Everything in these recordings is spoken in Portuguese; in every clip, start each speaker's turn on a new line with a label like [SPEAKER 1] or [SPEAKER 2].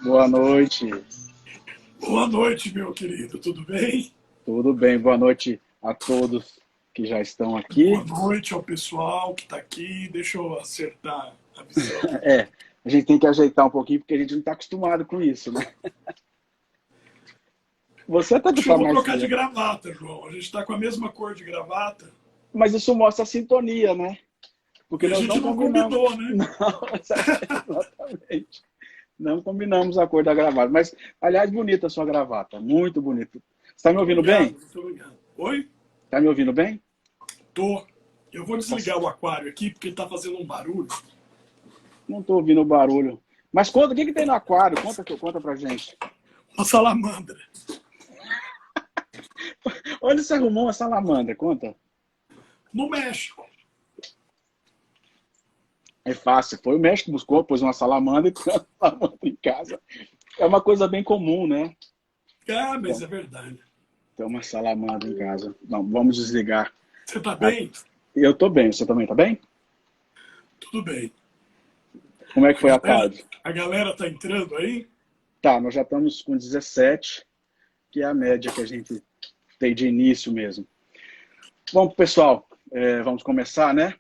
[SPEAKER 1] Boa noite.
[SPEAKER 2] Boa noite, meu querido. Tudo bem?
[SPEAKER 1] Tudo bem? Boa noite a todos que já estão
[SPEAKER 2] Boa
[SPEAKER 1] aqui.
[SPEAKER 2] noite ao pessoal que está aqui. Deixa eu acertar a visão.
[SPEAKER 1] É, a gente tem que ajeitar um pouquinho porque a gente não está acostumado com isso, né? Você até que
[SPEAKER 2] Acho que eu
[SPEAKER 1] está
[SPEAKER 2] vou
[SPEAKER 1] mais.
[SPEAKER 2] trocar de gravata, João. A gente está com a mesma cor de gravata
[SPEAKER 1] Mas isso mostra a sintonia, né?
[SPEAKER 2] e
[SPEAKER 1] Porque
[SPEAKER 2] a
[SPEAKER 1] nós
[SPEAKER 2] gente
[SPEAKER 1] não
[SPEAKER 2] não
[SPEAKER 1] combinamos.
[SPEAKER 2] combinou, né?
[SPEAKER 1] Não, exatamente. Não combinamos a cor da gravata. Mas, aliás, bonita a sua gravata. Muito bonita. Você está me
[SPEAKER 2] Muito
[SPEAKER 1] ouvindo
[SPEAKER 2] obrigado,
[SPEAKER 1] bem?
[SPEAKER 2] muito obrigado. Oi?
[SPEAKER 1] Está me ouvindo bem?
[SPEAKER 2] Tô. Eu vou
[SPEAKER 1] Tá-
[SPEAKER 2] desligar o aquário aqui porque está fazendo um barulho.
[SPEAKER 1] Não estou ouvindo o barulho. Mas conta, o que tem no aquário? Conta pra gente.
[SPEAKER 2] Uma salamandra.
[SPEAKER 1] Onde você arrumou uma salamandra? Conta.
[SPEAKER 2] No México.
[SPEAKER 1] É fácil. Foi o México que buscou, pôs uma salamandra e tem uma salamandra em casa. É uma coisa bem comum, né?
[SPEAKER 2] Ah, mas
[SPEAKER 1] Então,
[SPEAKER 2] é verdade.
[SPEAKER 1] ter uma salamandra em casa. Não, vamos desligar.
[SPEAKER 2] Você está
[SPEAKER 1] Ah,
[SPEAKER 2] bem?
[SPEAKER 1] eu tô bem, você também tá bem?
[SPEAKER 2] Tudo bem.
[SPEAKER 1] Como é que
[SPEAKER 2] A
[SPEAKER 1] foi a
[SPEAKER 2] galera,
[SPEAKER 1] tarde?
[SPEAKER 2] a galera tá entrando aí?
[SPEAKER 1] Tá, nós já estamos com 17, que é a média que a gente tem de início mesmo. Bom, pessoal, vamos começar, né?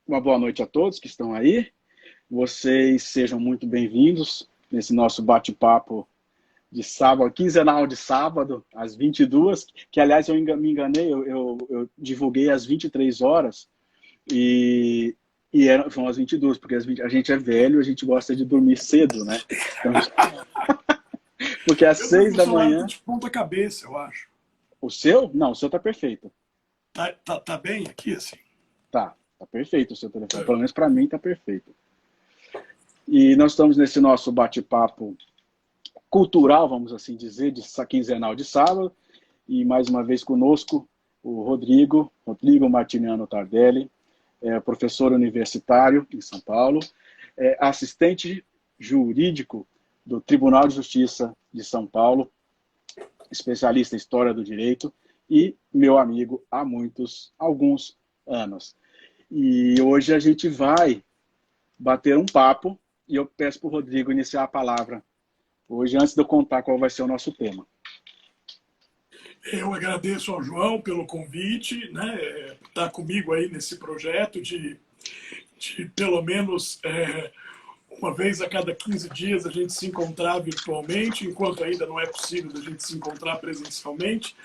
[SPEAKER 1] Uma boa noite a todos que estão aí. Vocês sejam muito bem-vindos nesse nosso bate-papo de sábado, quinzenal de sábado, às 22, que aliás eu me enganei, eu divulguei às 23 horas e, foram às 22, porque a gente é velho, a gente gosta de dormir cedo, né? Então, porque às
[SPEAKER 2] Eu
[SPEAKER 1] 6
[SPEAKER 2] durmo o
[SPEAKER 1] da
[SPEAKER 2] celular
[SPEAKER 1] manhã,
[SPEAKER 2] de ponta cabeça, eu acho.
[SPEAKER 1] o seu? Não, o seu tá perfeito.
[SPEAKER 2] Tá bem aqui, assim?
[SPEAKER 1] Tá perfeito o seu telefone,
[SPEAKER 2] É.
[SPEAKER 1] pelo menos para mim tá perfeito. E nós estamos nesse nosso bate-papo cultural, vamos assim dizer, de quinzenal de sábado, e mais uma vez conosco o Rodrigo Martiniano Tardelli, professor universitário em São Paulo, assistente jurídico do Tribunal de Justiça de São Paulo, especialista em História do Direito e meu amigo há alguns anos. E hoje a gente vai bater um papo e eu peço para o Rodrigo iniciar a palavra hoje, antes de eu contar qual vai ser o nosso tema.
[SPEAKER 2] Eu agradeço ao João pelo convite, né? Estar comigo aí nesse projeto de pelo menos uma vez a cada 15 dias a gente se encontrar virtualmente, enquanto ainda não é possível a gente se encontrar presencialmente.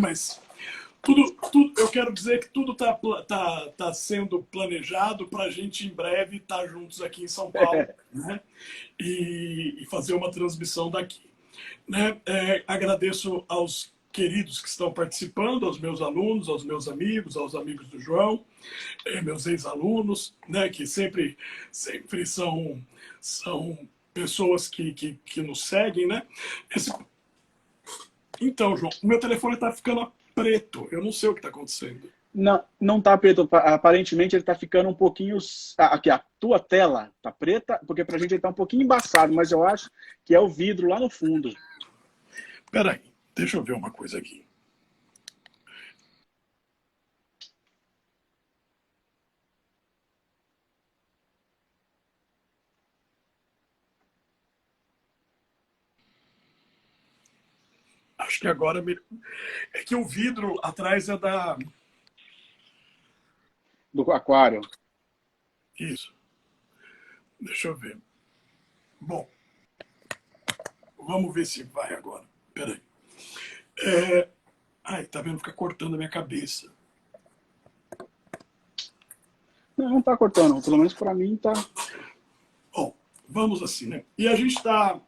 [SPEAKER 2] Mas eu quero dizer que tudo tá sendo planejado para a gente em breve estar juntos aqui em São Paulo, né? E fazer uma transmissão daqui. Né? Agradeço aos queridos que estão participando, aos meus alunos, aos meus amigos, aos amigos do João, meus ex-alunos, né, que sempre são pessoas que nos seguem. Né? Esse... Então, João, o meu telefone está ficando preto, eu não sei o que está acontecendo.
[SPEAKER 1] Não, não tá preto. Aparentemente ele tá ficando um pouquinho. Aqui, a tua tela tá preta, porque pra gente ele tá um pouquinho embaçado, mas eu acho que é o vidro lá no fundo.
[SPEAKER 2] Peraí, deixa eu ver uma coisa aqui. Acho que agora... É que o vidro atrás é da...
[SPEAKER 1] Do aquário.
[SPEAKER 2] Isso, deixa eu ver. Bom, vamos ver se vai agora. Peraí. Ai, tá vendo? Fica cortando a minha cabeça.
[SPEAKER 1] Não, não tá cortando. Pelo menos pra mim tá.
[SPEAKER 2] Bom, vamos assim, né? E a gente está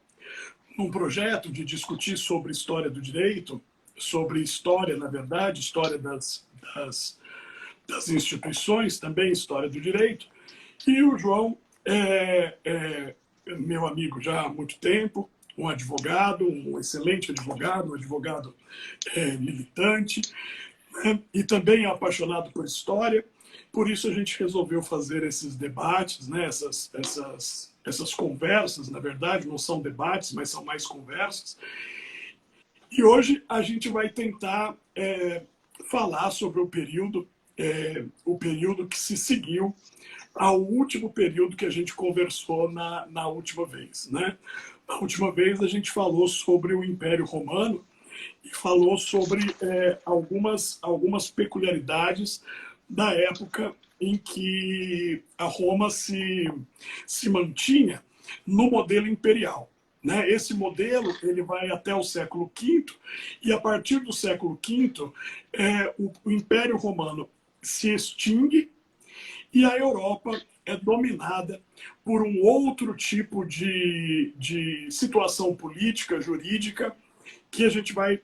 [SPEAKER 2] num projeto de discutir sobre história do direito, sobre história, na verdade, história das instituições, também história do direito. E o João é meu amigo já há muito tempo, um advogado, um excelente advogado, um advogado militante, né? E também é apaixonado por história. Por isso a gente resolveu fazer esses debates, né? essas conversas, na verdade, não são debates, mas são mais conversas. E hoje a gente vai tentar falar sobre o período que se seguiu ao último período que a gente conversou na última vez, né? Na última vez a gente falou sobre o Império Romano e falou sobre algumas peculiaridades da época em que a Roma se mantinha no modelo imperial. Né? Esse modelo ele vai até o século V, e a partir do século V o Império Romano se extingue e a Europa é dominada por um outro tipo de situação política, jurídica, que a gente vai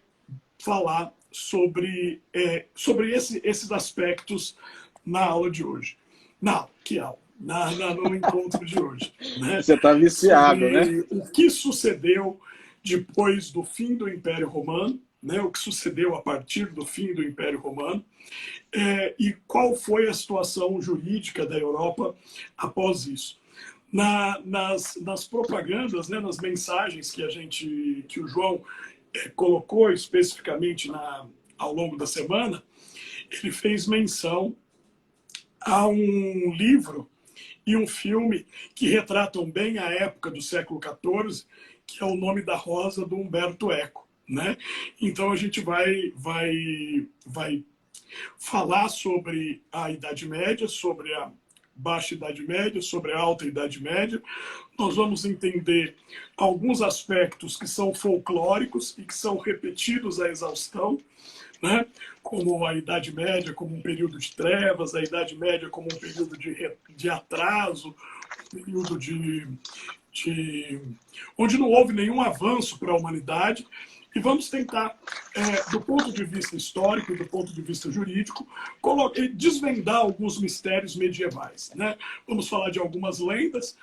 [SPEAKER 2] falar sobre esses aspectos na aula de hoje. Não, que aula? No encontro de hoje. Né?
[SPEAKER 1] Você está viciado,
[SPEAKER 2] sobre
[SPEAKER 1] né?
[SPEAKER 2] o que sucedeu depois do fim do Império Romano, né? O que sucedeu a partir do fim do Império Romano, e qual foi a situação jurídica da Europa após isso. Nas propagandas, né, nas mensagens que o João colocou especificamente ao longo da semana, ele fez menção a um livro e um filme que retratam bem a época do século XIV, que é O Nome da Rosa, do Umberto Eco. Né? Então a gente vai falar sobre a Idade Média, sobre a Baixa Idade Média, sobre a Alta Idade Média. Nós vamos entender alguns aspectos que são folclóricos e que são repetidos à exaustão, né? Como a Idade Média como um período de trevas, a Idade Média como um período de atraso, um período onde não houve nenhum avanço para a humanidade. E vamos tentar, do ponto de vista histórico e do ponto de vista jurídico, desvendar alguns mistérios medievais. Né? Vamos falar de algumas lendas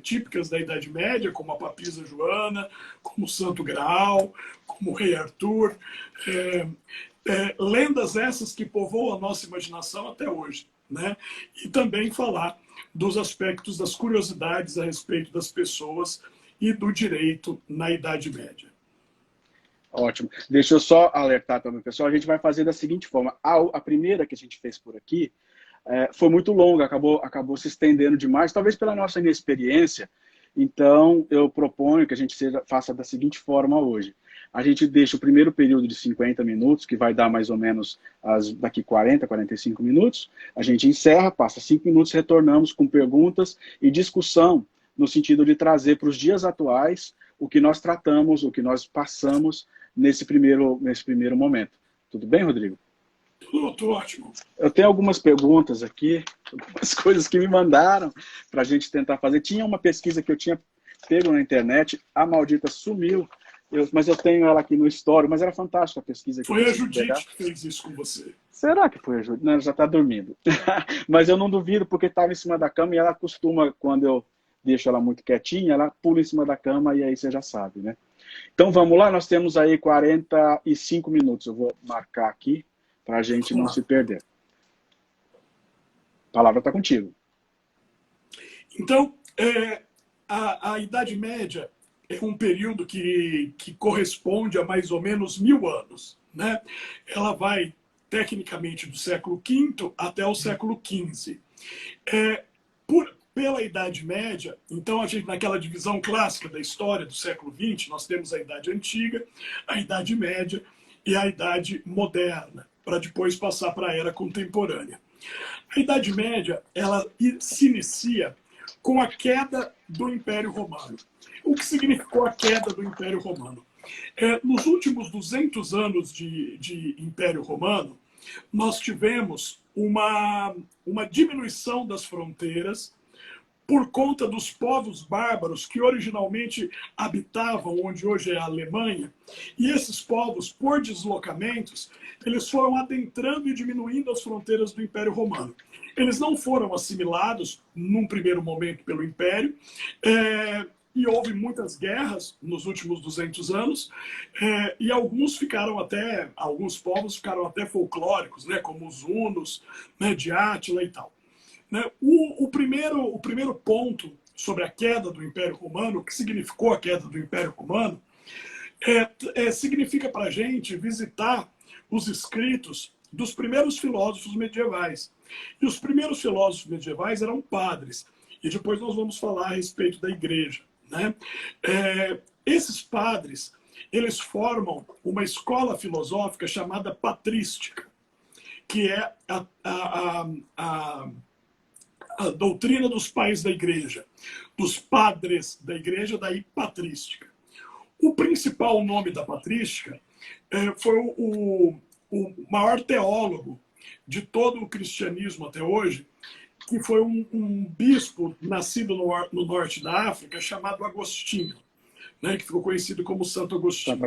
[SPEAKER 2] típicas da Idade Média, como a Papisa Joana, como o Santo Graal, como o Rei Arthur. Lendas essas que povoam a nossa imaginação até hoje. Né? E também falar dos aspectos, das curiosidades a respeito das pessoas e do direito na Idade Média.
[SPEAKER 1] Ótimo. Deixa eu só alertar também, pessoal. A gente vai fazer da seguinte forma. A primeira que a gente fez por aqui foi muito longa, acabou se estendendo demais, talvez pela nossa inexperiência. Então, eu proponho que a gente faça da seguinte forma hoje. A gente deixa o primeiro período de 50 minutos, que vai dar mais ou menos daqui 40, 45 minutos. A gente encerra, passa 5 minutos, retornamos com perguntas e discussão, no sentido de trazer para os dias atuais o que nós tratamos, o que nós passamos nesse primeiro momento. Tudo bem, Rodrigo?
[SPEAKER 2] Tudo ótimo.
[SPEAKER 1] Eu tenho algumas perguntas aqui, algumas coisas que me mandaram para a gente tentar fazer. Tinha uma pesquisa que eu tinha pego na internet, a maldita sumiu, mas eu tenho ela aqui no Story, mas era fantástica a pesquisa.
[SPEAKER 2] Foi a Judite que fez isso com você.
[SPEAKER 1] Será que foi a Judite? Não, ela já está dormindo. Mas eu não duvido, porque estava em cima da cama e ela costuma, quando eu deixo ela muito quietinha, ela pula em cima da cama e aí você já sabe, né? Então vamos lá, nós temos aí 45 minutos. Eu vou marcar aqui para a gente não se perder. A palavra está contigo.
[SPEAKER 2] Então, a Idade Média é um período que corresponde a mais ou menos 1000 anos. Né? Ela vai, tecnicamente, do século V até o século XV. Pela Idade Média, então a gente, naquela divisão clássica da história do século XX, nós temos a Idade Antiga, a Idade Média e a Idade Moderna, para depois passar para a Era Contemporânea. A Idade Média, ela se inicia com a queda do Império Romano. O que significou a queda do Império Romano? Nos últimos 200 anos de Império Romano, nós tivemos uma diminuição das fronteiras por conta dos povos bárbaros que originalmente habitavam onde hoje é a Alemanha, e esses povos, por deslocamentos, eles foram adentrando e diminuindo as fronteiras do Império Romano. Eles não foram assimilados, num primeiro momento, pelo Império, e houve muitas guerras nos últimos 200 anos, e alguns povos ficaram até folclóricos, né, como os hunos, né, de Átila e tal. O primeiro ponto sobre a queda do Império Romano, o que significou a queda do Império Romano, significa para a gente visitar os escritos dos primeiros filósofos medievais. E os primeiros filósofos medievais eram padres. E depois nós vamos falar a respeito da igreja, né? Esses padres, eles formam uma escola filosófica chamada patrística, que é a doutrina dos pais da igreja, dos padres da igreja, daí patrística. O principal nome da patrística foi o maior teólogo de todo o cristianismo até hoje, que foi um bispo nascido no norte da África, chamado Agostinho, né, que ficou conhecido como Santo Agostinho.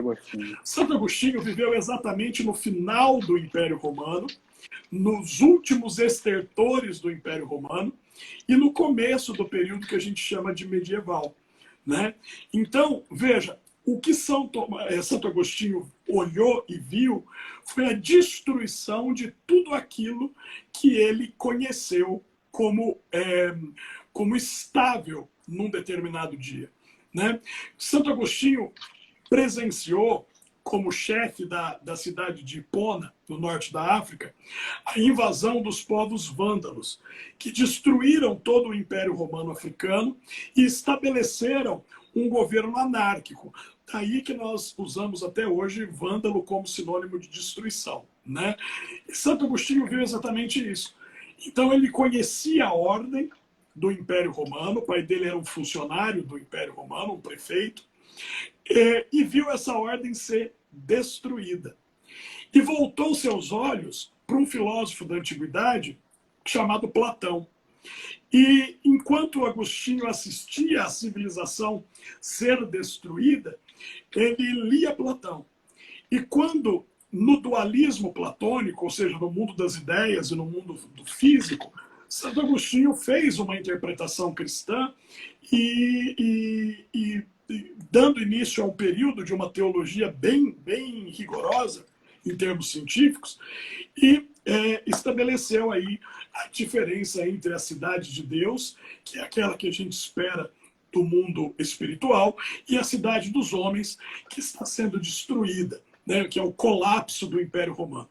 [SPEAKER 2] Santo Agostinho viveu exatamente no final do Império Romano, nos últimos estertores do Império Romano e no começo do período que a gente chama de medieval, né? Então, veja, o que Santo Agostinho olhou e viu foi a destruição de tudo aquilo que ele conheceu como estável num determinado dia, né? Santo Agostinho presenciou, como chefe da cidade de Hipona, no norte da África, a invasão dos povos vândalos, que destruíram todo o Império Romano Africano e estabeleceram um governo anárquico. Daí que nós usamos até hoje vândalo como sinônimo de destruição, né? E Santo Agostinho viu exatamente isso. Então ele conhecia a ordem do Império Romano, o pai dele era um funcionário do Império Romano, um prefeito, e viu essa ordem ser destruída. E voltou seus olhos para um filósofo da antiguidade chamado Platão. E enquanto Agostinho assistia à civilização ser destruída, ele lia Platão. E quando, no dualismo platônico, ou seja, no mundo das ideias e no mundo do físico, Santo Agostinho fez uma interpretação cristã e dando início a um período de uma teologia bem rigorosa em termos científicos, e estabeleceu aí a diferença entre a cidade de Deus, que é aquela que a gente espera do mundo espiritual, e a cidade dos homens, que está sendo destruída, né, que é o colapso do Império Romano.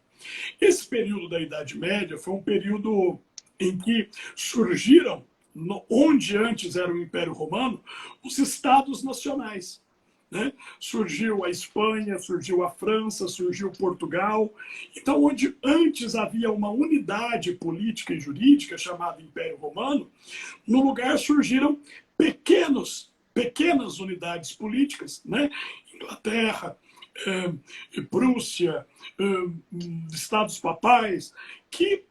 [SPEAKER 2] Esse período da Idade Média foi um período em que surgiram, onde antes era o Império Romano, os estados nacionais, né? Surgiu a Espanha, surgiu a França, surgiu Portugal. Então, onde antes havia uma unidade política e jurídica chamada Império Romano, no lugar surgiram pequenas unidades políticas, né? Inglaterra, Prússia, estados papais, que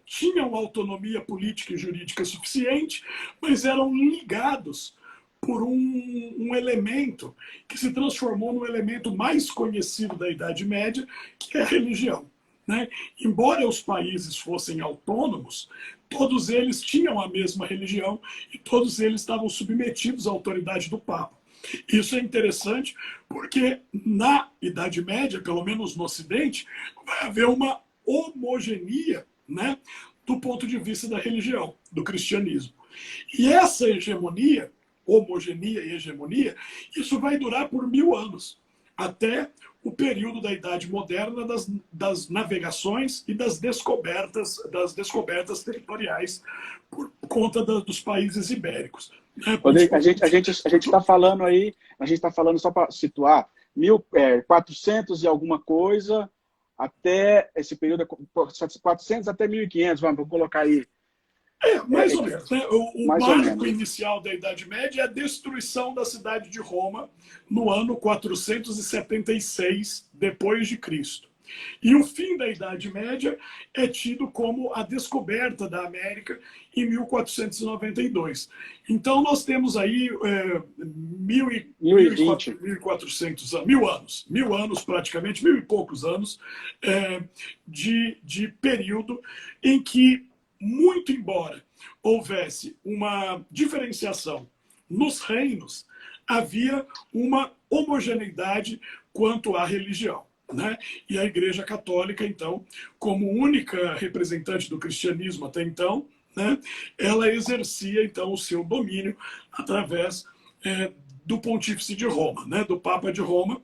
[SPEAKER 2] tinham autonomia política e jurídica suficiente, mas eram ligados por um elemento que se transformou no elemento mais conhecido da Idade Média, que é a religião, né? Embora os países fossem autônomos, todos eles tinham a mesma religião e todos eles estavam submetidos à autoridade do Papa. Isso é interessante porque na Idade Média, pelo menos no Ocidente, vai haver uma homogeneia, né, do ponto de vista da religião, do cristianismo. E essa hegemonia, homogeneia e hegemonia, isso vai durar por 1000 anos, até o período da Idade Moderna das navegações e das descobertas territoriais por conta dos países ibéricos.
[SPEAKER 1] Rodrigo, a gente está falando aí, a gente está falando só para situar, 1400 e alguma coisa até esse período, 400 até 1500, vamos colocar aí.
[SPEAKER 2] Mais ou menos. Né? O marco inicial da Idade Média é a destruição da cidade de Roma no ano 476 depois de Cristo. E o fim da Idade Média é tido como a descoberta da América em 1492. Então nós temos aí 1.400 anos, 1000 anos praticamente, 1000 e poucos anos de período em que, muito embora houvesse uma diferenciação nos reinos, havia uma homogeneidade quanto à religião, né? E a Igreja Católica, então, como única representante do cristianismo até então, né, ela exercia, então, o seu domínio através do Pontífice de Roma, né, do Papa de Roma,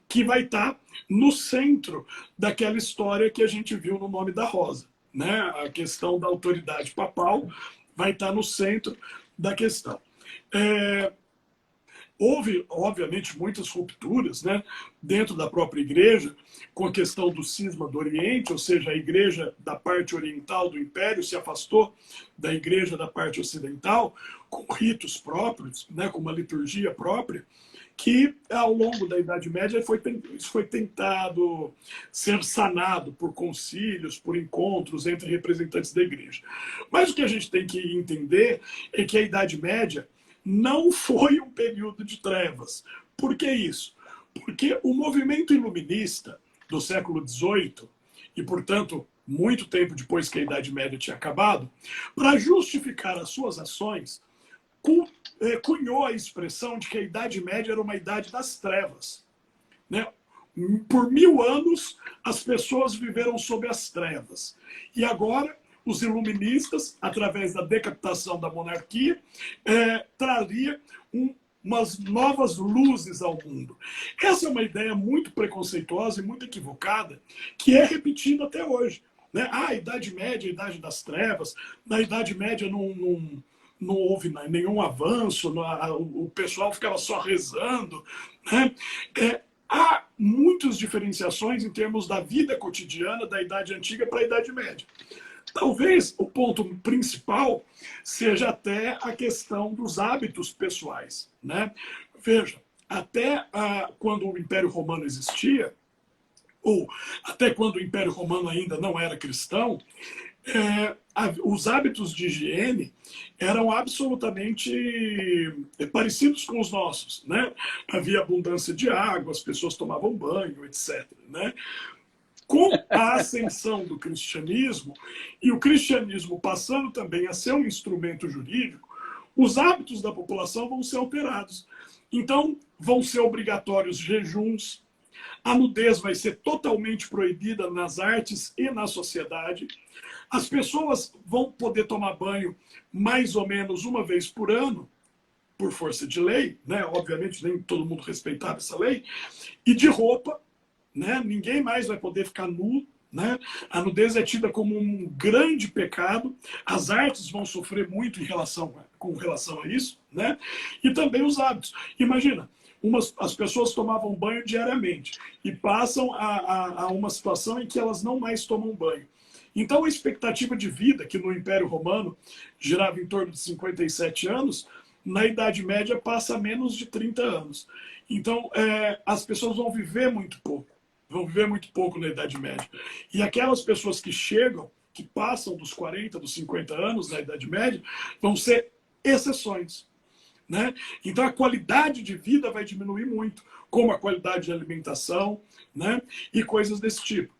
[SPEAKER 2] que vai estar no centro daquela história que a gente viu no Nome da Rosa. Né? A questão da autoridade papal vai estar no centro da questão. Houve, obviamente, muitas rupturas, né, dentro da própria igreja, com a questão do cisma do Oriente, ou seja, a igreja da parte oriental do Império se afastou da igreja da parte ocidental, com ritos próprios, né, com uma liturgia própria, que ao longo da Idade Média isso foi tentado ser sanado por concílios, por encontros entre representantes da igreja. Mas o que a gente tem que entender é que a Idade Média não foi um período de trevas. Por que isso? Porque o movimento iluminista do século XVIII, e, portanto, muito tempo depois que a Idade Média tinha acabado, para justificar as suas ações, cunhou a expressão de que a Idade Média era uma idade das trevas. Né? Por 1000 anos, as pessoas viveram sob as trevas. E agora, os iluministas, através da decapitação da monarquia, traria umas novas luzes ao mundo. Essa é uma ideia muito preconceituosa e muito equivocada, que é repetida até hoje. Né? A Idade Média, a Idade das Trevas, na Idade Média não houve nenhum avanço, o pessoal ficava só rezando. Né? Há muitas diferenciações em termos da vida cotidiana da Idade Antiga para a Idade Média. Talvez o ponto principal seja até a questão dos hábitos pessoais. Né? Veja, até quando o Império Romano existia, ou até quando o Império Romano ainda não era cristão, os hábitos de higiene eram absolutamente parecidos com os nossos. Né? Havia abundância de água, as pessoas tomavam banho, etc. Né? Com a ascensão do cristianismo, e o cristianismo passando também a ser um instrumento jurídico, os hábitos da população vão ser alterados. Então, vão ser obrigatórios jejuns, a nudez vai ser totalmente proibida nas artes e na sociedade, as pessoas vão poder tomar banho mais ou menos uma vez por ano, por força de lei, né? Obviamente nem todo mundo respeitava essa lei, e de roupa. Né? Ninguém mais vai poder ficar nu. Né? A nudez é tida como um grande pecado. As artes vão sofrer muito com relação a isso. Né? E também os hábitos. Imagina, as pessoas tomavam banho diariamente e passam a uma situação em que elas não mais tomam banho. Então a expectativa de vida, que no Império Romano girava em torno de 57 anos, na Idade Média passa a menos de 30 anos. Então as pessoas vão viver muito pouco. Vão viver muito pouco na Idade Média. E aquelas pessoas que chegam, que passam dos 40, dos 50 anos na Idade Média, vão ser exceções. Né? Então a qualidade de vida vai diminuir muito, como a qualidade de alimentação, né? E coisas desse tipo.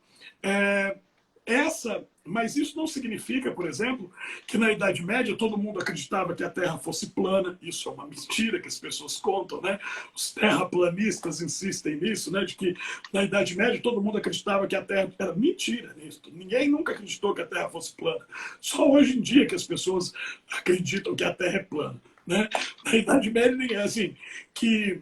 [SPEAKER 2] Mas isso não significa, por exemplo, que na Idade Média todo mundo acreditava que a Terra fosse plana. Isso é uma mentira que as pessoas contam, né? Os terraplanistas insistem nisso, né? De que na Idade Média todo mundo acreditava que a Terra era mentira nisso. Ninguém nunca acreditou que a Terra fosse plana. Só hoje em dia que as pessoas acreditam que a Terra é plana. Né? Na Idade Média ninguém assim, que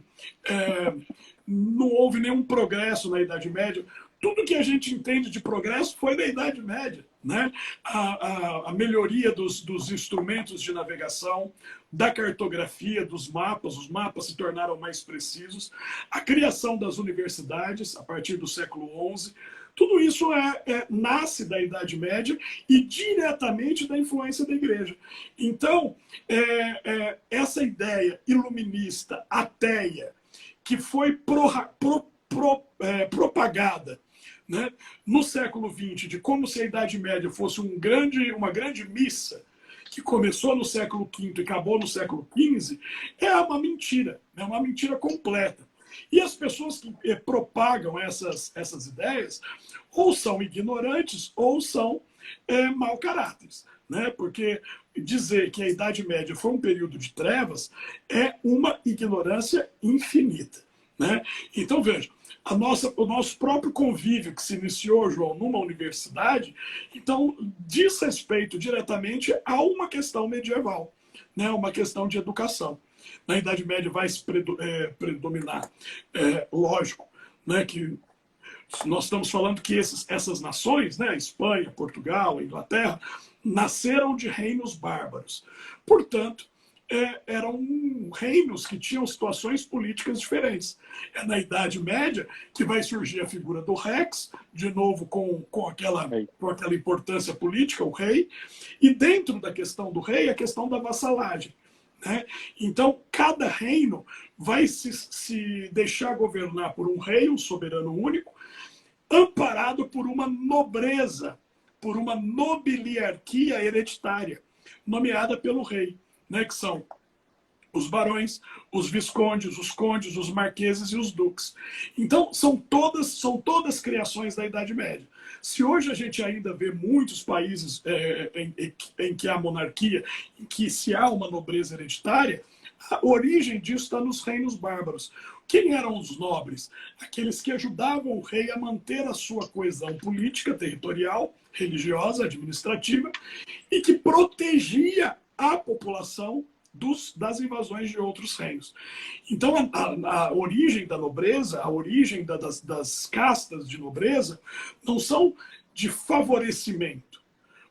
[SPEAKER 2] não houve nenhum progresso na Idade Média. Tudo que a gente entende de progresso foi da Idade Média. Né? A melhoria dos instrumentos de navegação, da cartografia, dos mapas, os mapas se tornaram mais precisos, a criação das universidades a partir do século XI, tudo isso nasce da Idade Média e diretamente da influência da Igreja. Então, essa ideia iluminista, ateia, que foi propagada, né, no século XX, de como se a Idade Média fosse uma grande missa, que começou no século V e acabou no século XV, é uma mentira completa. E as pessoas que propagam essas ideias ou são ignorantes ou são mau caráteres. Né? Porque dizer que a Idade Média foi um período de trevas é uma ignorância infinita. Né? Então, veja, o nosso próprio convívio que se iniciou, João, numa universidade, então diz respeito diretamente a uma questão medieval, né? Uma questão de educação. na Idade Média vai se predominar. Lógico, né, que nós estamos falando que essas nações, né, Espanha, Portugal, Inglaterra, nasceram de reinos bárbaros. Portanto, eram reinos que tinham situações políticas diferentes. É na Idade Média que vai surgir a figura do Rex, de novo com aquela importância política, o rei, e dentro da questão do rei, a questão da vassalagem. Né? Então, cada reino vai se deixar governar por um rei, um soberano único, amparado por uma nobreza, por uma nobiliarquia hereditária, nomeada pelo rei, né, que são os barões, os viscondes, os condes, os marqueses e os duques. Então, são todas criações da Idade Média. Se hoje a gente ainda vê muitos países em que há monarquia, em que se há uma nobreza hereditária, a origem disso está nos reinos bárbaros. Quem eram os nobres? Aqueles que ajudavam o rei a manter a sua coesão política, territorial, religiosa, administrativa, e que protegia a população das invasões de outros reinos. Então, a origem da nobreza, a origem das castas de nobreza, não são de favorecimento,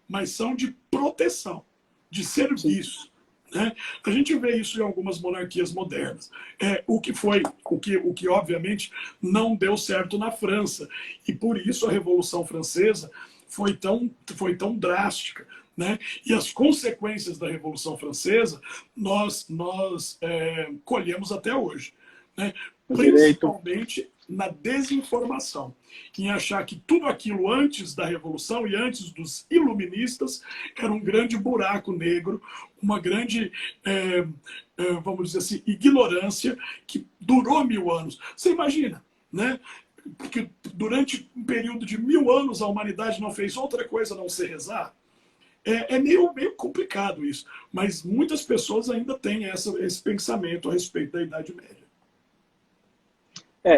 [SPEAKER 2] mas são de proteção, de serviço. Né? A gente vê isso em algumas monarquias modernas. O que obviamente não deu certo na França. E por isso a Revolução Francesa foi tão drástica. Né? E as consequências da Revolução Francesa nós colhemos até hoje. Né? Principalmente na desinformação, em achar que tudo aquilo antes da Revolução e antes dos iluministas era um grande buraco negro, uma grande, vamos dizer assim, ignorância que durou 1000 anos. Você imagina, né? Porque durante um período de 1000 anos a humanidade não fez outra coisa a não ser rezar? É meio complicado isso, mas muitas pessoas ainda têm esse pensamento a respeito da Idade Média.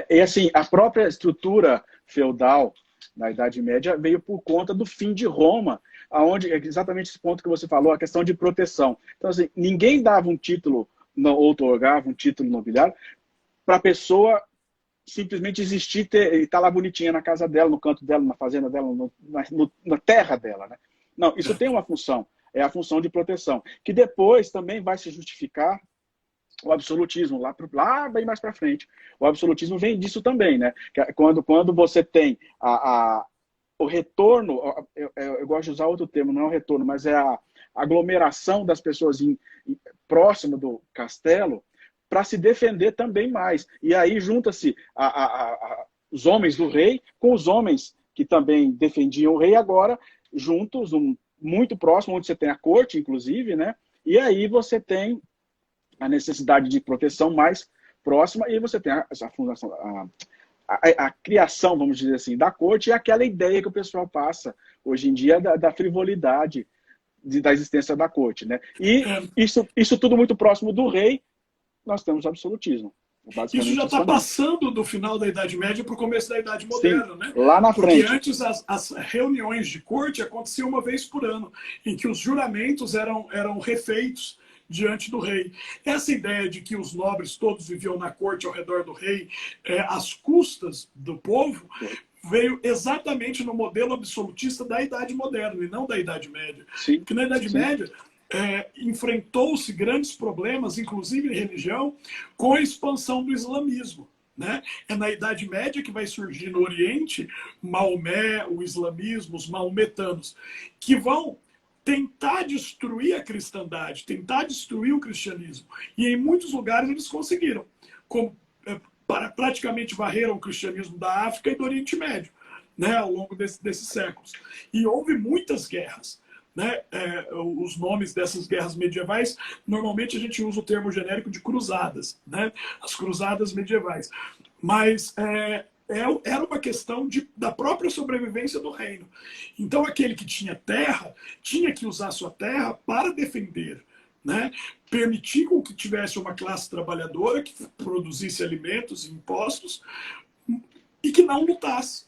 [SPEAKER 1] E assim, a própria estrutura feudal na Idade Média veio por conta do fim de Roma, aonde exatamente esse ponto que você falou, a questão de proteção. Então, assim, ninguém dava um título, ou otorgava um título nobiliário para a pessoa simplesmente existir e estar lá bonitinha na casa dela, no canto dela, na fazenda dela, na terra dela, né? Não, isso tem uma função, é a função de proteção, que depois também vai se justificar o absolutismo, lá bem mais para frente. O absolutismo vem disso também, né? Quando você tem o retorno, eu gosto de usar outro termo, não é o retorno, mas é a aglomeração das pessoas próximo do castelo, para se defender também mais. E aí junta-se os homens do rei com os homens que também defendiam o rei, agora juntos, muito próximo, onde você tem a corte, inclusive, né? E aí você tem a necessidade de proteção mais próxima, e você tem a fundação, a criação, vamos dizer assim, da corte, e aquela ideia que o pessoal passa hoje em dia da frivolidade da existência da corte, né? E isso tudo muito próximo do rei, nós temos o absolutismo.
[SPEAKER 2] Isso já está passando do final da Idade Média para o começo da Idade Moderna,
[SPEAKER 1] sim,
[SPEAKER 2] né?
[SPEAKER 1] Lá na frente.
[SPEAKER 2] Porque antes as reuniões de corte aconteciam uma vez por ano, em que os juramentos eram refeitos diante do rei. Essa ideia de que os nobres todos viviam na corte ao redor do rei, às custas do povo, veio exatamente no modelo absolutista da Idade Moderna e não da Idade Média.
[SPEAKER 1] Sim,
[SPEAKER 2] porque na Idade Média enfrentou-se grandes problemas, inclusive em religião, com a expansão do islamismo. Né? É na Idade Média que vai surgir no Oriente Maomé, o islamismo, os maometanos, que vão tentar destruir a cristandade, tentar destruir o cristianismo. E em muitos lugares eles conseguiram. Praticamente varreram o cristianismo da África e do Oriente Médio, né, ao longo desses séculos. E houve muitas guerras. Né? Os nomes dessas guerras medievais, normalmente a gente usa o termo genérico de cruzadas, né? As cruzadas medievais. Mas era uma questão da própria sobrevivência do reino. Então aquele que tinha terra, tinha que usar sua terra para defender, né? Permitir com que tivesse uma classe trabalhadora que produzisse alimentos e impostos e que não lutasse.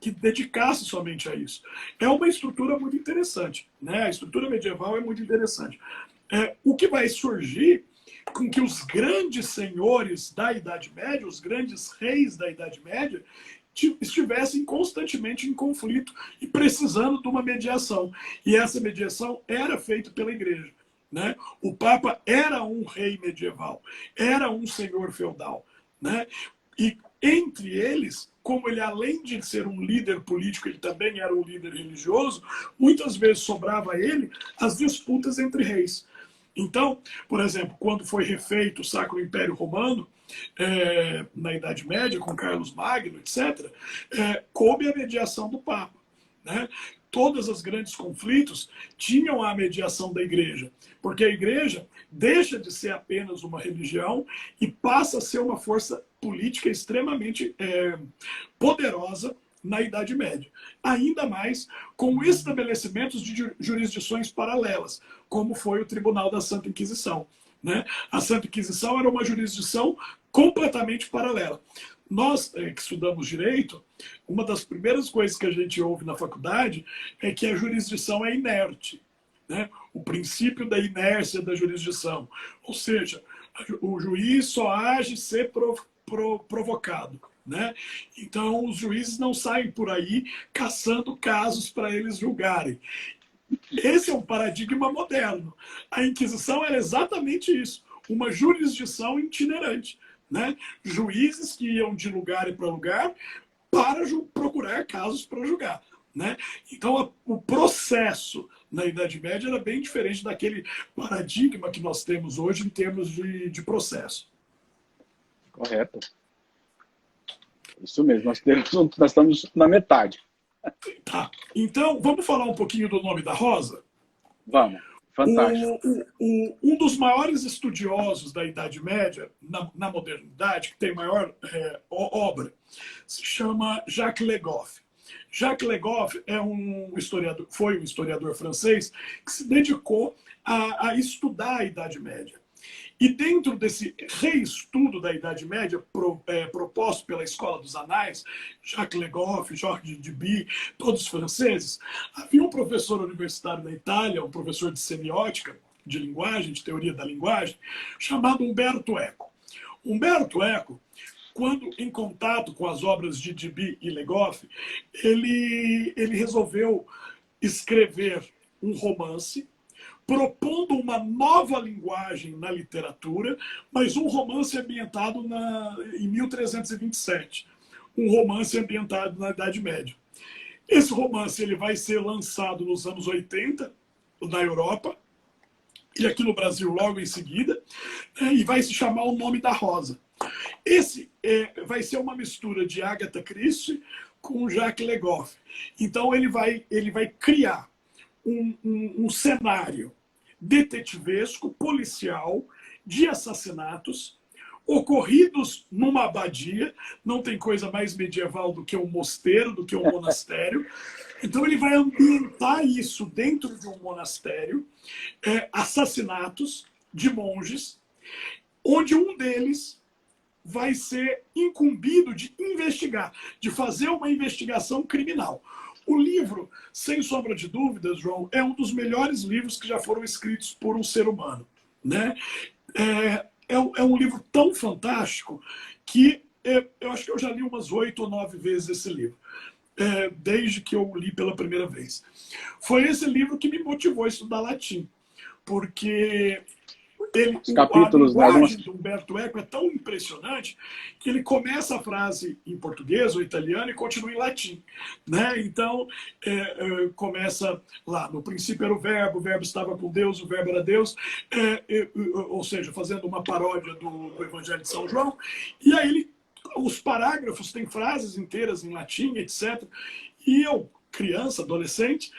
[SPEAKER 2] Que dedicasse somente a isso. É uma estrutura muito interessante. Né? A estrutura medieval é muito interessante. o que vai surgir com que os grandes senhores da Idade Média, os grandes reis da Idade Média, estivessem constantemente em conflito e precisando de uma mediação. E essa mediação era feita pela igreja, né? O Papa era um rei medieval, era um senhor feudal, né? E entre eles, como ele, além de ser um líder político, ele também era um líder religioso, muitas vezes sobrava a ele as disputas entre reis. Então, por exemplo, quando foi refeito o Sacro Império Romano, na Idade Média, com Carlos Magno, etc., coube a mediação do Papa, né? Todos os grandes conflitos tinham a mediação da igreja, porque a igreja deixa de ser apenas uma religião e passa a ser uma força política extremamente poderosa na Idade Média. Ainda mais com estabelecimentos de jurisdições paralelas, como foi o Tribunal da Santa Inquisição, né? A Santa Inquisição era uma jurisdição completamente paralela. Nós, que estudamos direito, uma das primeiras coisas que a gente ouve na faculdade é que a jurisdição é inerte, né? O princípio da inércia da jurisdição. Ou seja, o juiz só age se provocado, né? Então, os juízes não saem por aí caçando casos para eles julgarem. Esse é um paradigma moderno. A Inquisição era exatamente isso, uma jurisdição itinerante, né? Juízes que iam de lugar para lugar para procurar casos para julgar, né? Então, o processo na Idade Média era bem diferente daquele paradigma que nós temos hoje em termos de processo.
[SPEAKER 1] Correto. Isso mesmo, nós estamos na metade.
[SPEAKER 2] Tá. Então, vamos falar um pouquinho do nome da Rosa?
[SPEAKER 1] Vamos. Fantástico.
[SPEAKER 2] Um dos maiores estudiosos da Idade Média, na modernidade, que tem maior obra, se chama Jacques Le Goff. Jacques Le Goff foi um historiador francês que se dedicou a estudar a Idade Média. E dentro desse reestudo da Idade Média, proposto pela Escola dos Anais, Jacques Le Goff, Georges Duby, todos franceses, havia um professor universitário na Itália, um professor de semiótica, de linguagem, de teoria da linguagem, chamado Umberto Eco. Umberto Eco, quando em contato com as obras de Duby e Le Goff, ele resolveu escrever um romance propondo uma nova linguagem na literatura, mas um romance ambientado em 1327. Um romance ambientado na Idade Média. Esse romance ele vai ser lançado nos anos 80, na Europa, e aqui no Brasil logo em seguida, e vai se chamar O Nome da Rosa. Esse vai ser uma mistura de Agatha Christie com Jacques Le Goff. Então ele vai criar um cenário detetivesco, policial, de assassinatos ocorridos numa abadia. Não tem coisa mais medieval do que um mosteiro, do que um monastério. Então ele vai ambientar isso dentro de um monastério, assassinatos de monges, onde um deles vai ser incumbido de investigar, de fazer uma investigação criminal. O livro, sem sombra de dúvidas, João, é um dos melhores livros que já foram escritos por um ser humano, né? É um livro tão fantástico que eu acho que eu já li umas 8 ou 9 vezes esse livro, desde que eu li pela primeira vez. Foi esse livro que me motivou a estudar latim, porque a linguagem de Umberto Eco é tão impressionante que ele começa a frase em português ou italiano e continua em latim, né? Então, começa lá, no princípio era o verbo estava com Deus, o verbo era Deus, ou seja, fazendo uma paródia do Evangelho de São João, e aí os parágrafos têm frases inteiras em latim, etc. E eu, criança, adolescente,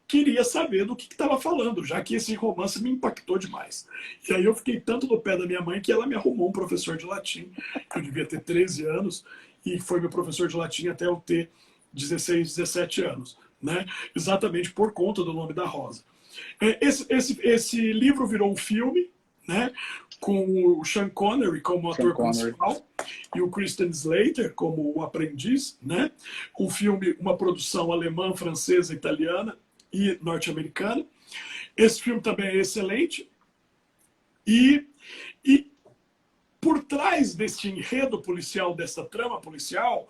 [SPEAKER 2] queria saber do que estava falando, já que esse romance me impactou demais. E aí eu fiquei tanto no pé da minha mãe que ela me arrumou um professor de latim. Eu devia ter 13 anos e foi meu professor de latim até eu ter 16, 17 anos, né? Exatamente por conta do Nome da Rosa. Esse livro virou um filme, né? Com o Sean Connery como ator principal e o Christian Slater como o aprendiz, né? Um filme, uma produção alemã, francesa, italiana e norte-americana. Esse filme também é excelente. E por trás deste enredo policial, dessa trama policial,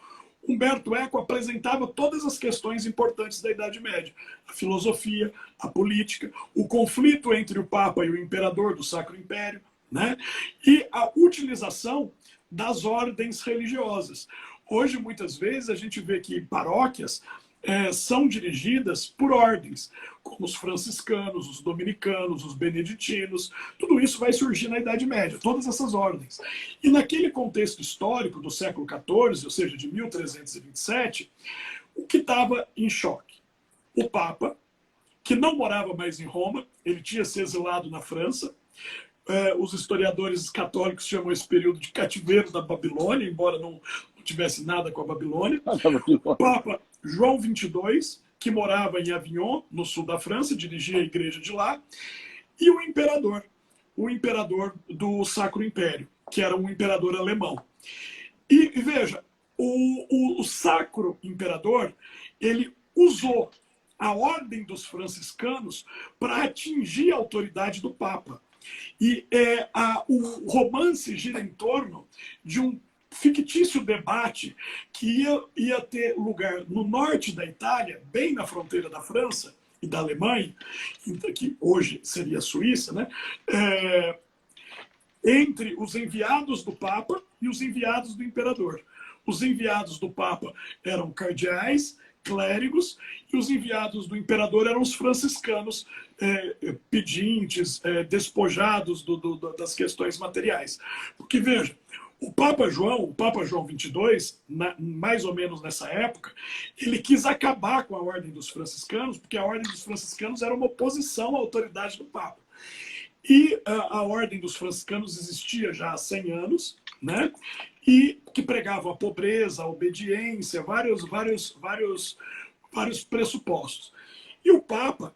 [SPEAKER 2] Humberto Eco apresentava todas as questões importantes da Idade Média. A filosofia, a política, o conflito entre o Papa e o Imperador do Sacro Império, né? E a utilização das ordens religiosas. Hoje, muitas vezes, a gente vê que paróquias são dirigidas por ordens, como os franciscanos, os dominicanos, os beneditinos. Tudo isso vai surgir na Idade Média, todas essas ordens. E naquele contexto histórico do século XIV, ou seja, de 1327, o que estava em choque? O Papa, que não morava mais em Roma, ele tinha se exilado na França. Os historiadores católicos chamam esse período de cativeiro da Babilônia, embora não tivesse nada com a Babilônia. O Papa João XXII, que morava em Avignon, no sul da França, dirigia a igreja de lá, e o imperador do Sacro Império, que era um imperador alemão. E veja, o Sacro Imperador, ele usou a ordem dos franciscanos para atingir a autoridade do Papa. E o romance gira em torno de um fictício debate que ia ter lugar no norte da Itália, bem na fronteira da França e da Alemanha, que hoje seria a Suíça, né? Entre os enviados do Papa e os enviados do Imperador. Os enviados do Papa eram cardeais, clérigos, e os enviados do Imperador eram os franciscanos, pedintes, despojados das questões materiais. Porque, veja, o Papa João XXII, mais ou menos nessa época, ele quis acabar com a ordem dos franciscanos, porque a ordem dos franciscanos era uma oposição à autoridade do Papa. E a ordem dos franciscanos existia já há 100 anos, né? E que pregavam a pobreza, a obediência, vários pressupostos. E o Papa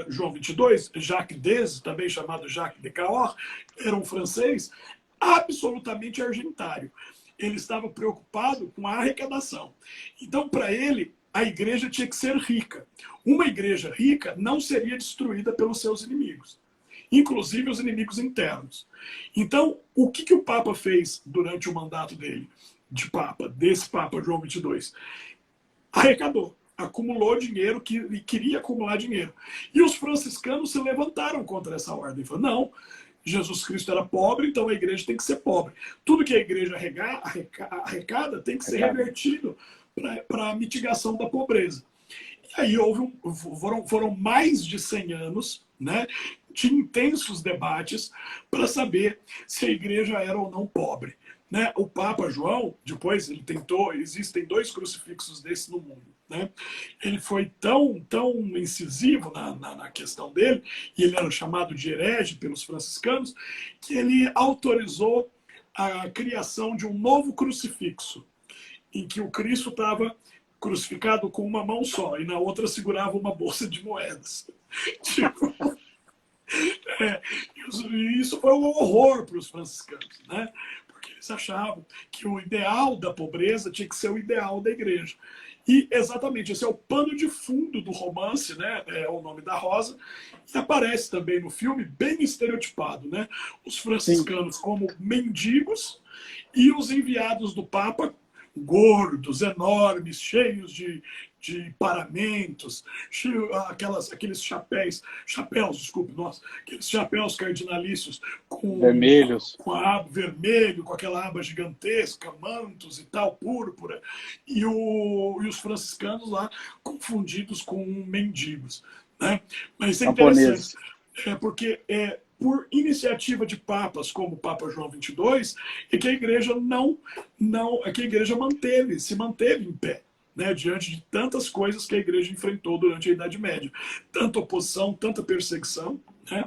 [SPEAKER 2] João XXII, Jacques Dez, também chamado Jacques de Cahors, era um francês absolutamente argentário. Ele estava preocupado com a arrecadação. Então, para ele, a igreja tinha que ser rica. Uma igreja rica não seria destruída pelos seus inimigos, inclusive os inimigos internos. Então, o que o Papa fez durante o mandato dele, desse Papa João XXII? Arrecadou, acumulou dinheiro, queria acumular dinheiro. E os franciscanos se levantaram contra essa ordem. Falaram, não, Jesus Cristo era pobre, então a igreja tem que ser pobre. Tudo que a igreja arrecada tem que ser revertido para a mitigação da pobreza. E aí foram mais de 100 anos, né, de intensos debates para saber se a igreja era ou não pobre. Né? O Papa João, depois ele tentou, existem 2 crucifixos desses no mundo. Né? Ele foi tão incisivo na questão dele, e ele era chamado de herege pelos franciscanos, que ele autorizou a criação de um novo crucifixo, em que o Cristo estava crucificado com uma mão só, e na outra segurava uma bolsa de moedas. Tipo, isso foi um horror para os franciscanos, né? Porque eles achavam que o ideal da pobreza tinha que ser o ideal da igreja. E exatamente, esse é o pano de fundo do romance, né? É o Nome da Rosa, e aparece também no filme bem estereotipado, né? Os franciscanos como mendigos e os enviados do Papa gordos, enormes, cheios de paramentos, aqueles chapéus, desculpe, nossa, aqueles chapéus cardinalícios
[SPEAKER 1] vermelhos,
[SPEAKER 2] vermelho, com aquela aba gigantesca, mantos e tal, púrpura, e os franciscanos lá confundidos com mendigos, né? Mas é interessante, porque por iniciativa de papas como o Papa João XXII, é que a igreja se manteve em pé, né, diante de tantas coisas que a igreja enfrentou durante a Idade Média. Tanta oposição, tanta perseguição. Né?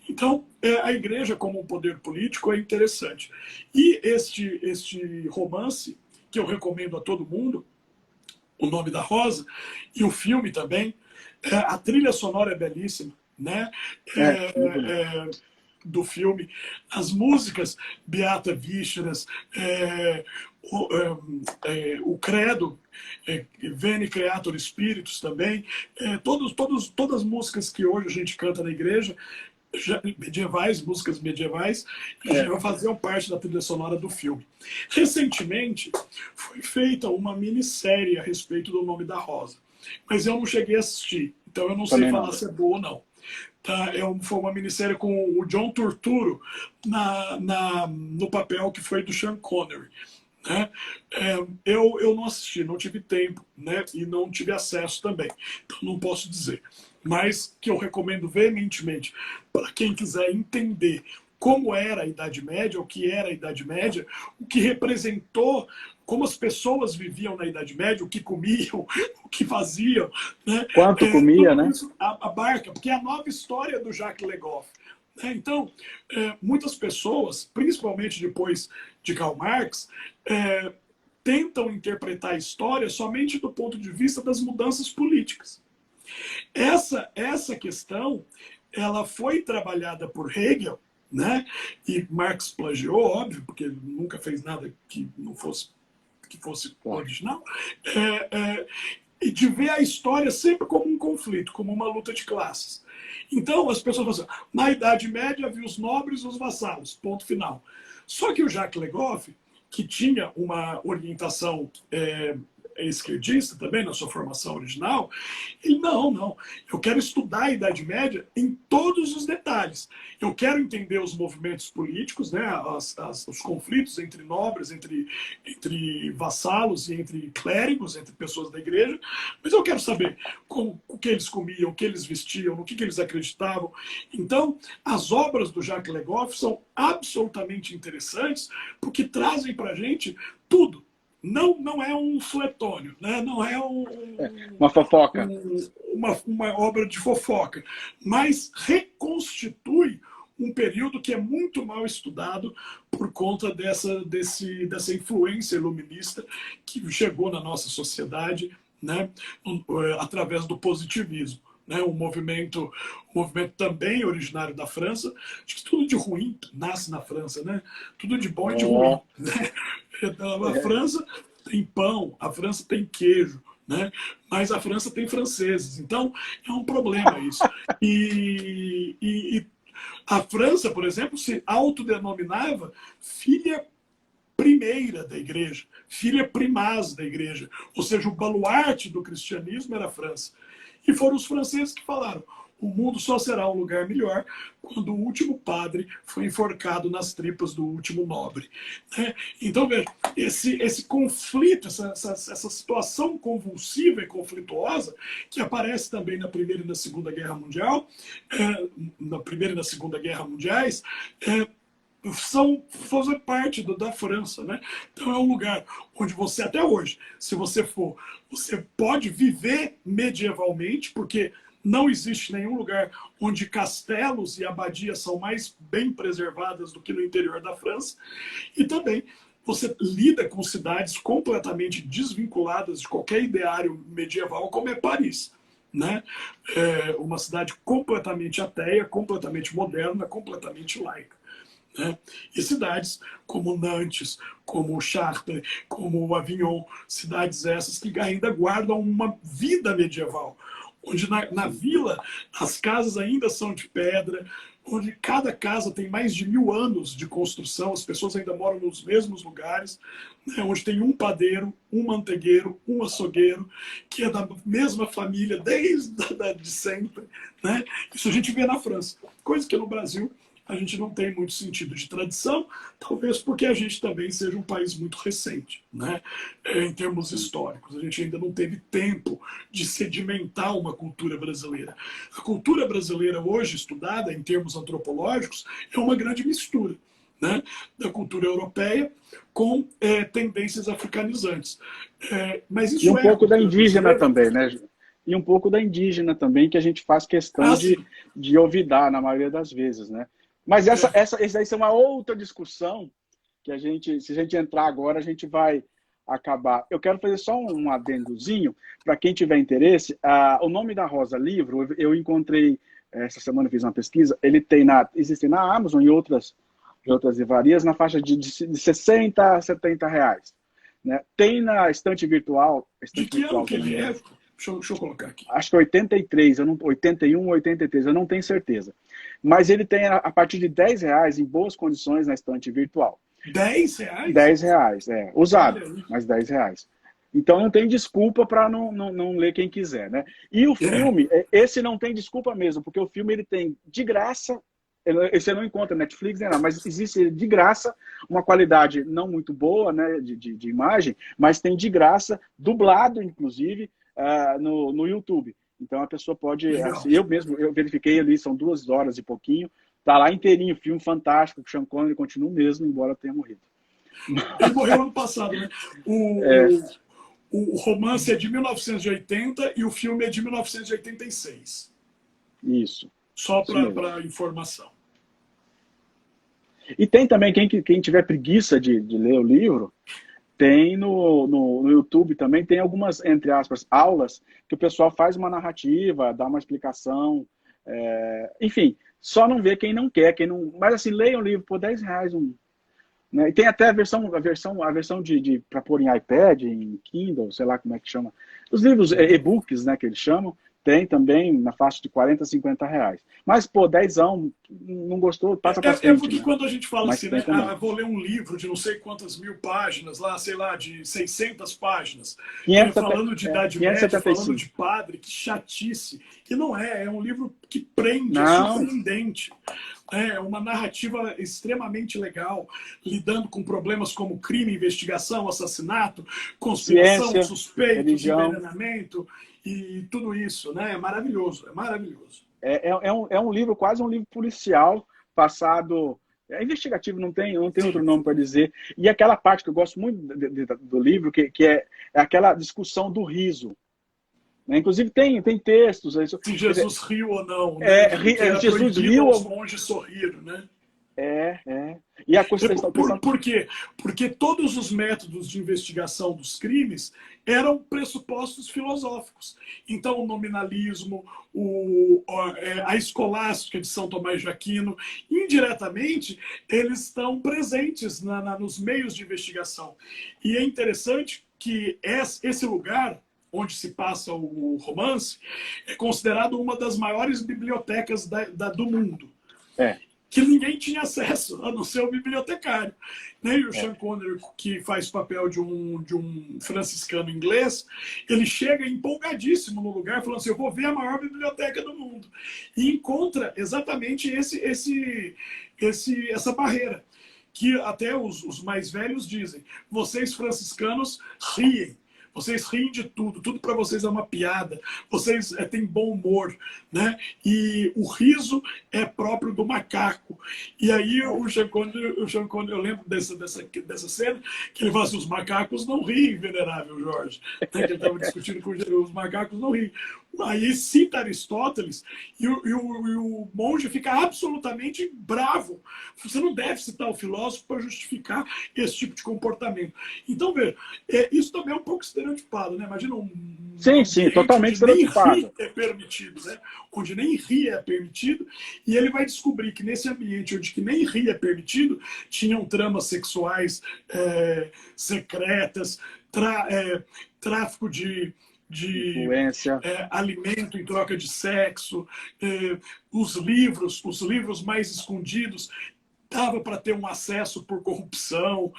[SPEAKER 2] Então, a igreja como um poder político é interessante. E este romance, que eu recomendo a todo mundo, O Nome da Rosa, e o filme também, a trilha sonora é belíssima, né? Do filme, as músicas Beata Vísceras, o Credo, Veni Creator Spiritus também, todas as músicas que hoje a gente canta na igreja medievais, músicas medievais, que já faziam parte da trilha sonora do filme. Recentemente, foi feita uma minissérie a respeito do Nome da Rosa, mas eu não cheguei a assistir, então eu não sei falar se é boa ou não. Tá? Foi uma minissérie com o John Turturro no papel que foi do Sean Connery. Né? Eu não assisti, não tive tempo, né? E não tive acesso também, então não posso dizer. Mas que eu recomendo veementemente para quem quiser entender como era a Idade Média, o que era a Idade Média, o que representou, como as pessoas viviam na Idade Média, o que comiam, o que faziam. Né?
[SPEAKER 1] Quanto comia, né?
[SPEAKER 2] Isso abarca, porque é a nova história do Jacques Le Goff. Então, muitas pessoas, principalmente depois de Karl Marx, tentam interpretar a história somente do ponto de vista das mudanças políticas. Essa questão ela foi trabalhada por Hegel, né? E Marx plagiou, óbvio, porque nunca fez nada que não fosse original, e de ver a história sempre como um conflito, como uma luta de classes. Então, as pessoas falam assim, na Idade Média havia os nobres e os vassalos, ponto final. Só que o Jacques Le Goff, que tinha uma orientação esquerdista também, na sua formação original, ele, não, eu quero estudar a Idade Média em todos os detalhes. Eu quero entender os movimentos políticos, né, os conflitos entre nobres, entre vassalos e entre clérigos, entre pessoas da igreja, mas eu quero saber o que eles comiam, o que eles vestiam, no que eles acreditavam. Então, as obras do Jacques Le Goff são absolutamente interessantes, porque trazem para a gente tudo. Não é um suetônio, né? Não é
[SPEAKER 1] uma fofoca.
[SPEAKER 2] Uma obra de fofoca, mas reconstitui um período que é muito mal estudado por conta dessa influência iluminista que chegou na nossa sociedade, né? Através do positivismo. Né, um movimento também originário da França. Acho que tudo de ruim nasce na França, né? Tudo de bom e de ruim. Né? A França tem pão, a França tem queijo, né? Mas a França tem franceses. Então, é um problema isso. E a França, por exemplo, se autodenominava filha primeira da igreja, filha primaz da igreja. Ou seja, o baluarte do cristianismo era a França. E foram os franceses que falaram, o mundo só será um lugar melhor quando o último padre foi enforcado nas tripas do último nobre. Né? Então, veja, esse conflito, essa situação convulsiva e conflituosa, que aparece também na Primeira e na Segunda Guerra Mundial, na Primeira e na Segunda Guerra Mundiais, fazem parte da França, né? Então é um lugar onde você, até hoje, se você for, você pode viver medievalmente, porque não existe nenhum lugar onde castelos e abadias são mais bem preservadas do que no interior da França, e também você lida com cidades completamente desvinculadas de qualquer ideário medieval, como é Paris. Né? Uma cidade completamente ateia, completamente moderna, completamente laica. Né? E cidades como Nantes, como Chartres, como Avignon, cidades essas que ainda guardam uma vida medieval, onde na vila as casas ainda são de pedra, onde cada casa tem mais de 1000 anos de construção, as pessoas ainda moram nos mesmos lugares, né? Onde tem um padeiro, um mantegueiro, um açougueiro, que é da mesma família desde de sempre. Né? Isso a gente vê na França, coisa que no Brasil a gente não tem muito sentido de tradição, talvez porque a gente também seja um país muito recente, né? Em termos históricos. A gente ainda não teve tempo de sedimentar uma cultura brasileira. A cultura brasileira hoje estudada, em termos antropológicos, é uma grande mistura, né? Da cultura europeia com tendências africanizantes. Mas isso
[SPEAKER 1] e um pouco da indígena também, né? E um pouco da indígena também, que a gente faz questão de olvidar na maioria das vezes, né? Mas essa é uma outra discussão que se a gente entrar agora, a gente vai acabar. Eu quero fazer só um adendozinho, para quem tiver interesse. O Nome da Rosa livro, eu encontrei, essa semana eu fiz uma pesquisa, existe na Amazon e outras livrarias na faixa de 60 a 70 reais. Né? Tem na estante virtual.
[SPEAKER 2] De que ano que ele é? Deixa eu colocar aqui.
[SPEAKER 1] Acho que 83, 81, 83, eu não tenho certeza. mas ele tem a partir de R$ 10 em boas condições na estante virtual.
[SPEAKER 2] R$ 10?
[SPEAKER 1] R$ 10, usado,
[SPEAKER 2] Olha aí.
[SPEAKER 1] mas R$ 10. Então não tem desculpa para não ler quem quiser, né? E o filme, esse não tem desculpa mesmo, porque o filme ele tem de graça, você não encontra Netflix nem nada, mas existe de graça, uma qualidade não muito boa, né, de imagem, mas tem de graça, dublado inclusive, no YouTube. Então a pessoa pode, assim, eu verifiquei ali, são 2 horas e pouquinho, tá lá inteirinho, filme fantástico, o Sean Connery continua o mesmo, embora tenha morrido.
[SPEAKER 2] Ele morreu ano passado, né? O romance é de 1980 e o filme é de 1986.
[SPEAKER 1] Isso.
[SPEAKER 2] Só para informação.
[SPEAKER 1] E tem também, quem tiver preguiça de ler o livro, tem no YouTube também, tem algumas, entre aspas, aulas, que o pessoal faz uma narrativa, dá uma explicação, enfim, só não vê quem não quer, quem não... Mas assim, leia um livro por R$ 10, né? E tem até a versão para pôr em iPad, em Kindle, sei lá como é que chama. Os livros e-books, né, que eles chamam, tem também na faixa de R$ 40, R$ 50. Mas, pô, 10, não gostou, passa para frente.
[SPEAKER 2] Porque, né? Quando a gente fala
[SPEAKER 1] Mas
[SPEAKER 2] assim, né, vou ler um livro de não sei quantas mil páginas, lá, sei lá, de 600 páginas, falando de Idade Média, falando de padre, que chatice. Que não é um livro que prende, é surpreendente. É uma narrativa extremamente legal, lidando com problemas como crime, investigação, assassinato, conspiração, ciência, suspeitos, religião, envenenamento e tudo isso, né? É maravilhoso, é maravilhoso.
[SPEAKER 1] É um livro, quase um livro policial, passado... É investigativo, não tem outro nome para dizer. E aquela parte que eu gosto muito do livro, que é aquela discussão do riso. Inclusive tem textos.
[SPEAKER 2] Se Jesus riu ou não. Né?
[SPEAKER 1] Jesus riu.
[SPEAKER 2] Os monges sorriram, né?
[SPEAKER 1] E a questão...
[SPEAKER 2] Por quê? Porque todos os métodos de investigação dos crimes eram pressupostos filosóficos. Então, o nominalismo, a escolástica de São Tomás de Aquino, indiretamente, eles estão presentes nos meios de investigação. E é interessante que esse lugar onde se passa o romance, é considerado uma das maiores bibliotecas do mundo. Que ninguém tinha acesso, a não ser o bibliotecário. Né? E o Sean Connery, que faz o papel de um franciscano inglês, ele chega empolgadíssimo no lugar, falando assim, eu vou ver a maior biblioteca do mundo. E encontra exatamente essa barreira, que até os mais velhos dizem, vocês franciscanos riem. Vocês riem de tudo para vocês é uma piada, vocês têm bom humor, né? E o riso é próprio do macaco. E aí o Sean Connery, eu lembro dessa cena, que ele fala assim, os macacos não riem, venerável Jorge. Né? Que ele estava discutindo com os macacos não riem. Aí cita Aristóteles e o monge fica absolutamente bravo. Você não deve citar o filósofo para justificar esse tipo de comportamento. Então, veja, isso também é um pouco estereotipado, né? Imagina
[SPEAKER 1] sim, totalmente estereotipado.
[SPEAKER 2] Nem rir é permitido, né? Onde nem rir é permitido, e ele vai descobrir que nesse ambiente onde que nem rir é permitido, tinham tramas sexuais secretas, tráfico de alimento em troca de sexo, os livros mais escondidos, dava para ter um acesso por corrupção,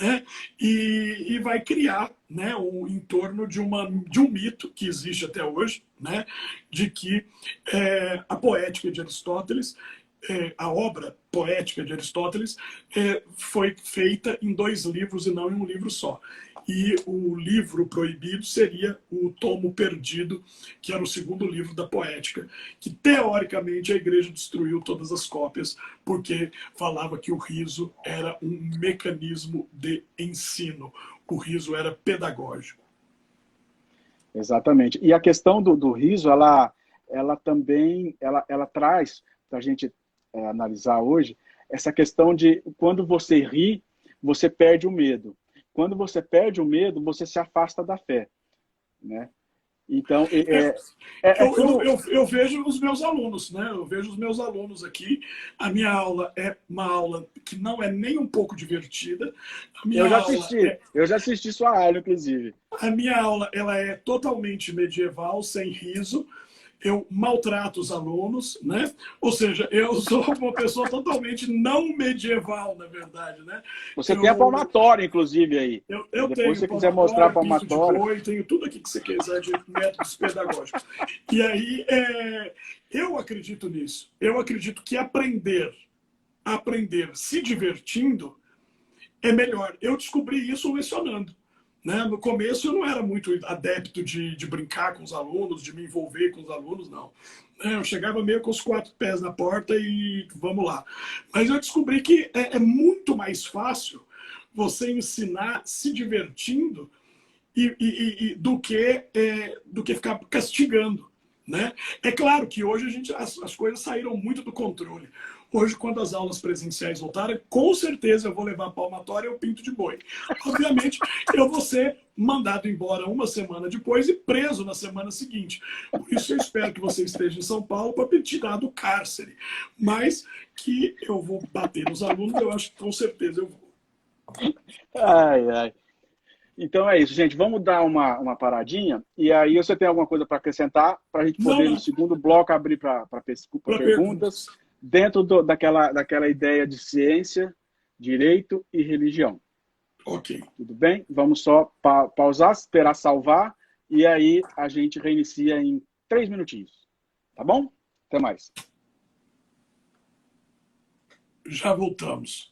[SPEAKER 2] né? E vai criar, né, em torno de um mito que existe até hoje, né, de que a poética de Aristóteles, a obra poética de Aristóteles foi feita em 2 livros e não em um livro só. E o livro proibido seria o Tomo Perdido, que era o 2º livro da poética, que teoricamente a igreja destruiu todas as cópias, porque falava que o riso era um mecanismo de ensino, o riso era pedagógico.
[SPEAKER 1] Exatamente. E a questão do riso, ela também ela traz, para a gente analisar hoje, essa questão de quando você ri, você perde o medo. Quando você perde o medo, você se afasta da fé, né? Então,
[SPEAKER 2] eu vejo os meus alunos, né? Eu vejo os meus alunos aqui. A minha aula é uma aula que não é nem um pouco divertida.
[SPEAKER 1] Eu já assisti sua aula, inclusive.
[SPEAKER 2] A minha aula ela é totalmente medieval, sem riso. eu maltrato os alunos, né? Ou seja, eu sou uma pessoa totalmente não medieval, na verdade, né?
[SPEAKER 1] Você tem a palmatória, inclusive, aí.
[SPEAKER 2] Eu
[SPEAKER 1] Depois,
[SPEAKER 2] tenho
[SPEAKER 1] se você quiser mostrar a
[SPEAKER 2] pinto de
[SPEAKER 1] palmatória.
[SPEAKER 2] boi, tenho tudo aqui que você quiser de métodos pedagógicos. E aí, eu acredito nisso. Eu acredito que aprender se divertindo é melhor. Eu descobri isso lecionando. Né? No começo eu não era muito adepto de brincar com os alunos, de me envolver com os alunos, não. Eu chegava meio com os 4 pés na porta e vamos lá. Mas eu descobri que é muito mais fácil você ensinar se divertindo do que ficar castigando. Né? É claro que hoje as coisas saíram muito do controle. Hoje, quando as aulas presenciais voltarem, com certeza eu vou levar a palmatória e o pinto de boi. Obviamente, eu vou ser mandado embora uma semana depois e preso na semana seguinte. Por isso, eu espero que você esteja em São Paulo para me tirar do cárcere. Mas que eu vou bater nos alunos, eu acho que com certeza eu vou.
[SPEAKER 1] Ai, ai. Então é isso, gente. Vamos dar uma paradinha. E aí você tem alguma coisa para acrescentar para a gente poder, no segundo bloco, abrir para perguntas dentro daquela ideia de ciência, direito e religião.
[SPEAKER 2] Ok.
[SPEAKER 1] Tudo bem? Vamos só pausar, esperar salvar e aí a gente reinicia em 3 minutinhos. Tá bom? Até mais.
[SPEAKER 2] Já voltamos.